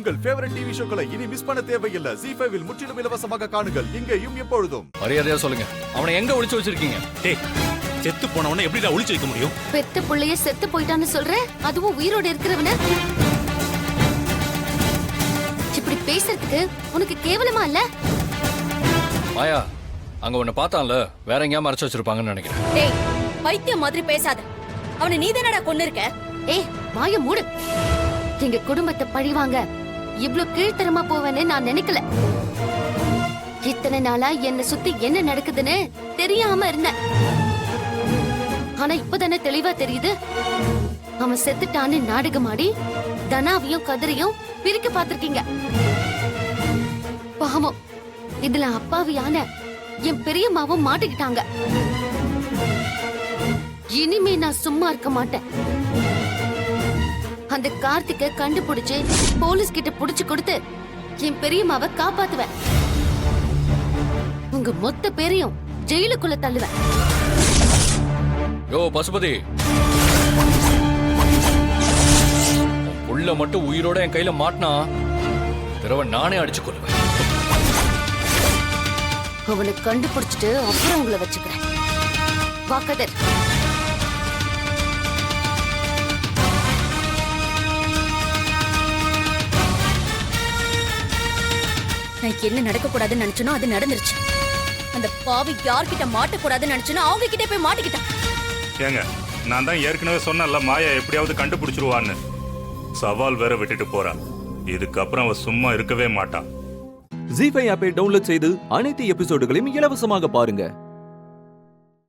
உங்கள் favourite TV ஷோக்களை இனி miss பண்ண தேவையில்லை. ZEE5 இல் முற்றிலும் இலவசமாக காணுங்கள். இங்கேயும் எப்பொழுதும். மரியாதையா சொல்லுங்க, அவனை எங்க ஒளிச்சு வச்சிருக்கீங்க? டேய், செத்து போனவனை எப்படிடா ஒளிச்சு வைக்க முடியும்? பெத்த புள்ளைய செத்து போயிட்டான்னு சொல்ற, அதுவும் உயிரோட இருக்கிறவன இப்படி பேசுறதுக்கு உனக்கு கேவலமா இல்ல? மாயா, அங்க உன்னை பார்த்தான்ல, வேற எங்கேயா மறைச்சு வச்சிருப்பாங்கன்னு நினைக்கிறேன். டேய், பைத்தியம் மாதிரி பேசாத. அவனை நீதானடா கொன்னு இருக்க. ஏய், வாய மூடு. எங்க குடும்பத்தை பழிவாங்க இவ்ளோ கீழ்த்தரமா போவேன்னு நான் நினைக்கல. இத்தனை நாளா என்ன சுத்தி என்ன நடக்குதுன்னு தெரியாம இருந்தேன். ஆனா இப்பதானே தெளிவா தெரியுது. அவன் செத்துட்டான்னு நாடகமாடி தனாவையும் கதிரையும் பிரிக்க பாத்திருக்கீங்க. பாவம், இதுல அப்பாவியான என் பெரியம்மாவும் மாட்டிக்கிட்டாங்க. இனிமே நான் சும்மா இருக்க மாட்டேன். அந்த கார்த்திகை கண்டுபிடிச்சு போலீஸ் கிட்ட புடிச்சு கொடுத்து என் பெரியம்மாவை காப்பாத்துவேன். உங்க மொத்த பேரையும் ஜெயிலுக்குள்ள தள்ளுவேன். யோ பசுபதி, உள்ள மட்டும் உயிரோட என் கையில மாட்டினா திரவ நானே அடிச்சு கொள்ளுவேன். அவனை கண்டுபிடிச்சிட்டு அப்புறம் உங்களை வச்சுக்கிறேன். வாக்கதர், எனக்கு என்ன நடக்க கூடாதுன்னு நினைச்சனோ அது நடந்துருச்சு. அந்த பாவி யார்கிட்ட மாட்டக்கூடாதுன்னு நினைச்சனோ அவங்க கிட்டே போய் மாட்டிக்கிட்டான். ஏங்க, நான் தான் ஏற்கனவே சொன்னேன்ல, மாயா எப்படியாவது கண்டுபிடிச்சிருவான்னு. சவால் வேற விட்டுட்டு போறா. இதுக்கப்புறம் அவ சும்மா இருக்கவே மாட்டான். ZEE5 ஆப்பை டவுன்லோட் செய்து அனைத்து எபிசோடுகளையும் இலவசமாக பாருங்க.